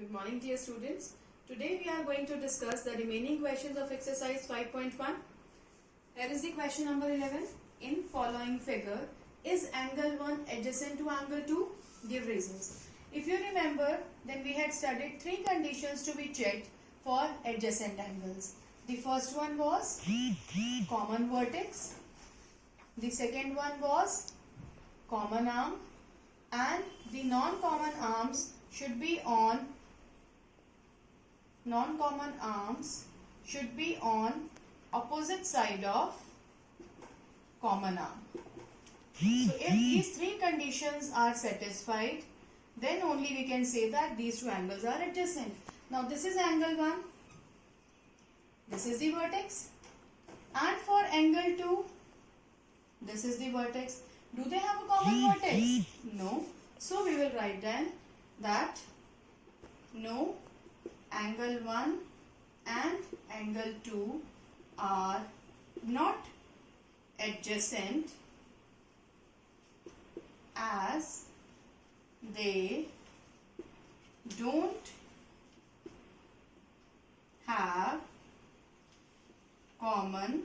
Good morning, dear students. Today we are going to discuss the remaining questions of exercise 5.1. Here is the question number 11. In following figure, is angle 1 adjacent to angle 2? Give reasons. If you remember, then we had studied three conditions to be checked for adjacent angles. The first one was common vertex. The second one was common arm, and the non-common arms should be on opposite side of common arm. So if these three conditions are satisfied, then only we can say that these two angles are adjacent. Now this is angle 1, this is the vertex, and for angle 2, this is the vertex. Do they have a common vertex? No. So we will write down that no, angle 1 and angle 2 are not adjacent as they don't have common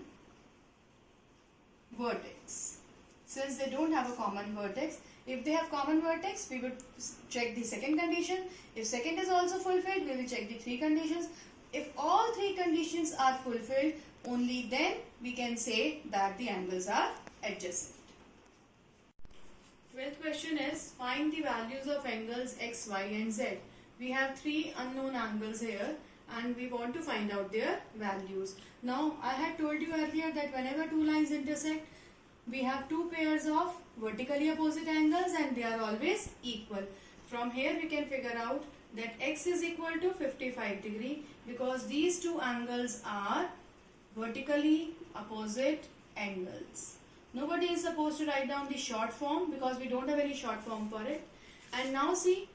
vertex. Since they don't have a common vertex, if they have common vertex, we would check the second condition. If second is also fulfilled, we will check the three conditions. If all three conditions are fulfilled, only then we can say that the angles are adjacent. 12th question is, find the values of angles x, y and z. We have three unknown angles here and we want to find out their values. Now, I had told you earlier that whenever two lines intersect, we have two pairs of vertically opposite angles and they are always equal. From here we can figure out that x is equal to 55 degree because these two angles are vertically opposite angles. Nobody is supposed to write down the short form because we don't have any short form for it. And now see,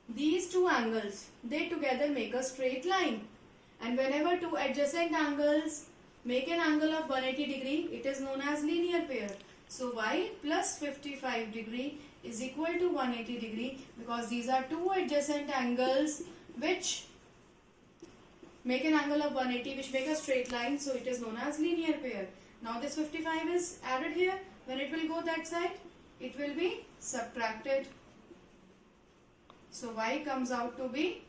these two angles, they together make a straight line. And whenever two adjacent angles make an angle of 180 degree, it is known as linear pair. So y plus 55 degree is equal to 180 degree because these are two adjacent angles which make an angle of 180, which make a straight line. So it is known as linear pair. Now this 55 is added here. When it will go that side, it will be subtracted. So y comes out to be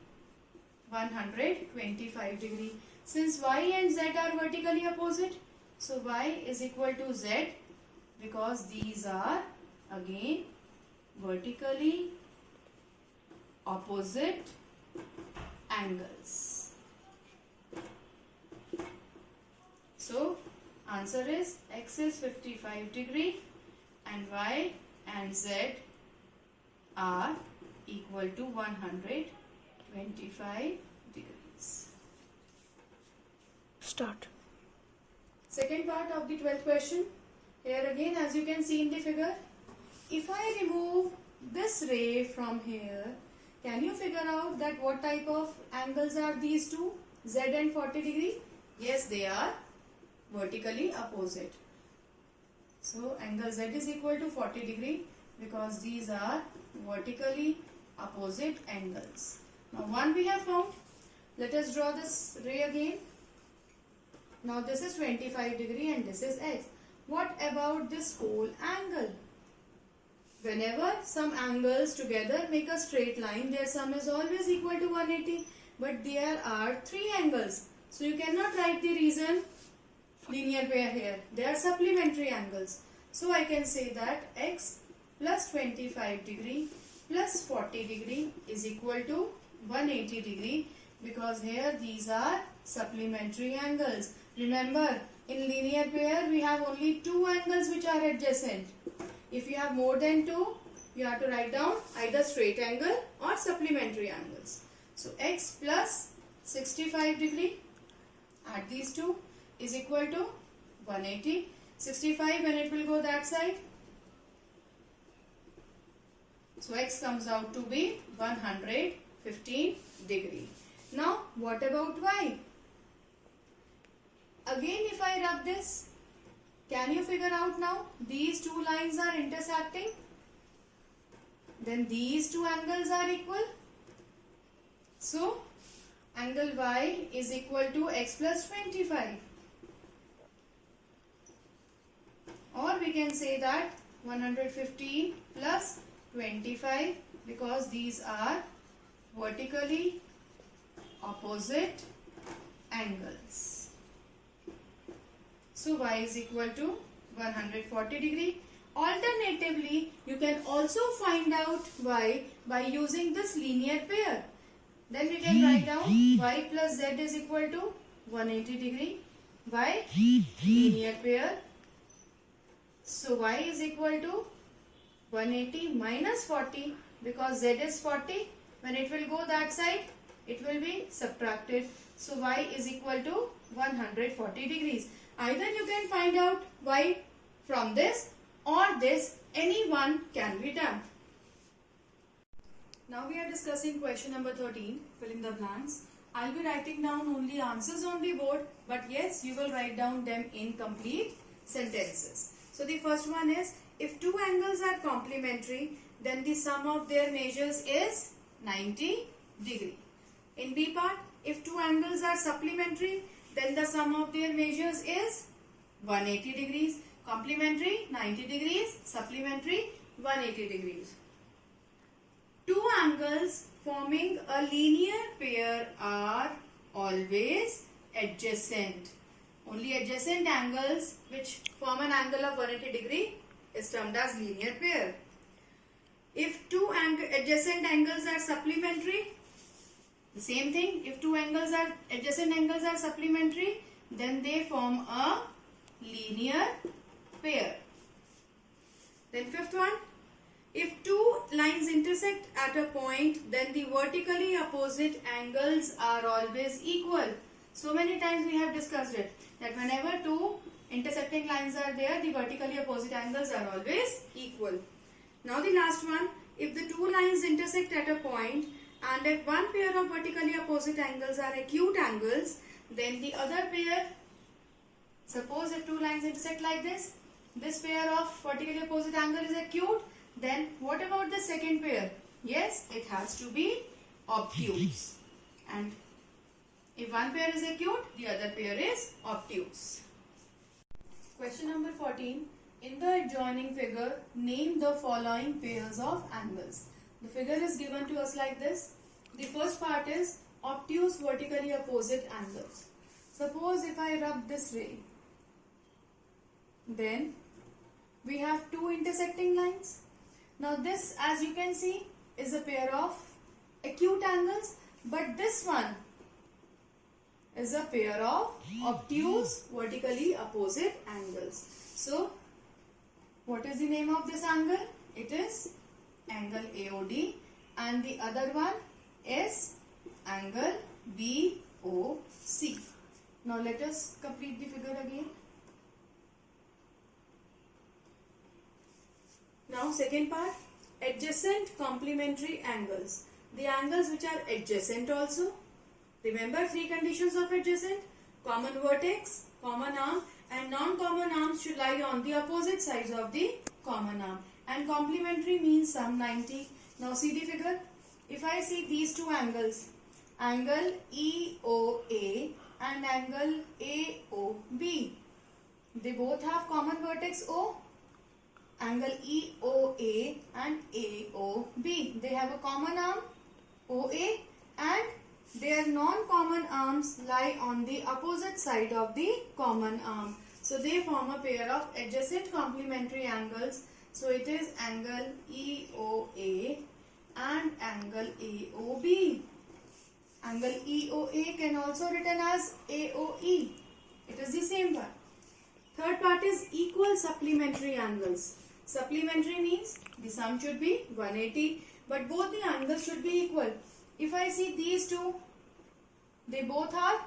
125 degree. Since y and z are vertically opposite, so y is equal to z because these are again vertically opposite angles. So answer is x is 55 degree and y and z are equal to 125 degrees. Start. Second part of the 12th question. Here again, as you can see in the figure, if I remove this ray from here, can you figure out that what type of angles are these two, z and 40 degree? Yes, they are vertically opposite. So angle z is equal to 40 degree because these are vertically opposite angles. Now one we have found. Let us draw this ray again. Now this is 25 degree and this is x. What about this whole angle? Whenever some angles together make a straight line, their sum is always equal to 180. But there are three angles. So you cannot write the reason linear pair here. They are supplementary angles. So I can say that x plus 25 degree plus 40 degree is equal to 180 degree because here these are supplementary angles. Remember, in linear pair we have only two angles which are adjacent. If you have more than two, you have to write down either straight angle or supplementary angles. So x plus 65 degree, add these two, is equal to 180. 65 when it will go that side. So x comes out to be 115 degree. Now what about y? Again, if I rub this, can you figure out now? These two lines are intersecting. Then these two angles are equal. So angle Y is equal to x plus 25. Or we can say that 115 plus 25, because these are vertically opposite angles. So y is equal to 140 degree. Alternatively, you can also find out y by using this linear pair. Then we can write down y plus z is equal to 180 degree by linear pair. So y is equal to 180 minus 40, because z is 40. When it will go that side, it will be subtracted. So y is equal to 140 degrees. Either you can find out y from this or this, any one can be done. Now we are discussing question number 13, fill in the blanks. I'll be writing down only answers on the board, but yes, you will write down them in complete sentences. So the first one is, if two angles are complementary, then the sum of their measures is 90 degree. In B part, if two angles are supplementary, then the sum of their measures is 180 degrees. Complementary 90 degrees, supplementary 180 degrees. Two angles forming a linear pair are always adjacent. Only adjacent angles which form an angle of 180 degree is termed as linear pair. If two adjacent angles are supplementary, the same thing. If two adjacent angles are supplementary, then they form a linear pair. Then fifth one, if two lines intersect at a point, then the vertically opposite angles are always equal. So many times we have discussed it, that whenever two intersecting lines are there, the vertically opposite angles are always equal. Now the last one, if the two lines intersect at a point and if one pair of vertically opposite angles are acute angles, then the other pair, suppose if two lines intersect like this pair of vertically opposite angle is acute, then what about the second pair? Yes, it has to be obtuse. And if one pair is acute, the other pair is obtuse. Question number 14. In the adjoining figure, name the following pairs of angles. The figure is given to us like this. The first part is obtuse vertically opposite angles. Suppose if I rub this ray, then we have two intersecting lines. Now this, as you can see, is a pair of acute angles, but this one is a pair of obtuse vertically opposite angles. So what is the name of this angle? It is angle AOD, and the other one is angle BOC. Now let us complete the figure again. Now second part, adjacent complementary angles. The angles which are adjacent also. Remember three conditions of adjacent: common vertex, common arm, and non-common arms should lie on the opposite sides of the common arm. And complementary means sum 90. Now see the figure. If I see these two angles, angle EOA and angle AOB, they both have common vertex O. Angle EOA and AOB, they have a common arm OA, and their non-common arms lie on the opposite side of the common arm. So they form a pair of adjacent complementary angles. So it is angle EOA and angle AOB. Angle EOA can also written as AOE. It is the same one. Third part is equal supplementary angles. Supplementary means the sum should be 180, but both the angles should be equal. If I see these two, they both are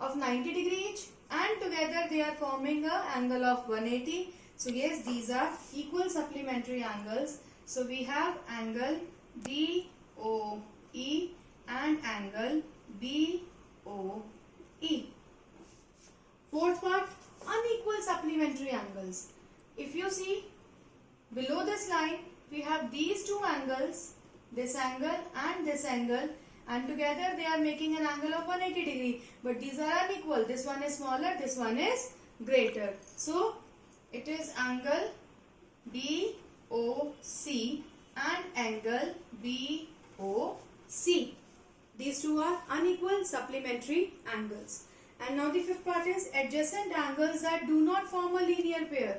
of 90 degree each, and together they are forming an angle of 180. So yes, these are equal supplementary angles. So we have angle DOE and angle BOE. Fourth part, unequal supplementary angles. If you see below this line, we have these two angles, this angle and this angle, and together they are making an angle of 180 degree, but these are unequal. This one is smaller, this one is greater. So it is angle BOC and angle BOC. These two are unequal supplementary angles. And now the fifth part is adjacent angles that do not form a linear pair.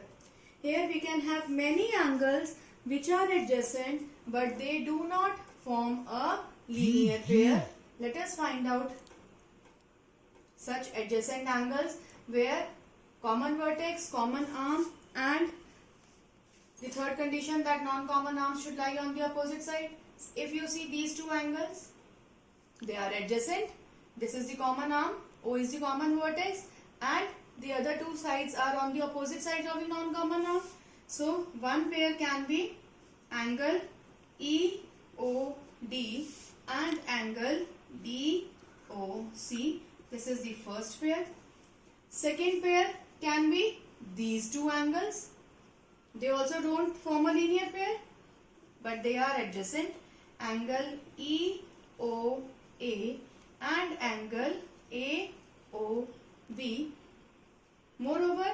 Here we can have many angles which are adjacent but they do not form a linear pair. Let us find out such adjacent angles where common vertex, common arm, and the third condition that non-common arms should lie on the opposite side. If you see these two angles, they are adjacent. This is the common arm, O is the common vertex, and the other two sides are on the opposite sides of the non-common arm. So one pair can be angle EOD and angle DOC. This is the first pair. Second pair can be these two angles. They also don't form a linear pair, but they are adjacent. Angle EOA and angle AOB. Moreover,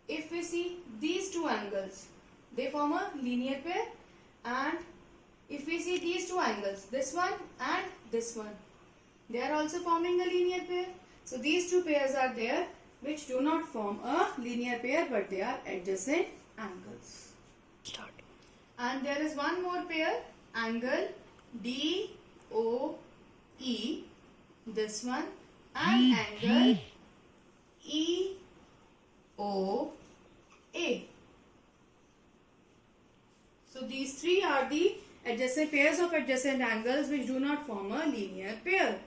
if we see these two angles, they form a linear pair, and if we see these two angles, this one and this one, they are also forming a linear pair. So these two pairs are there which do not form a linear pair but they are adjacent angles. Start. And there is one more pair, angle DOE, this one, and angle EOA. So these three are the adjacent pairs of adjacent angles which do not form a linear pair.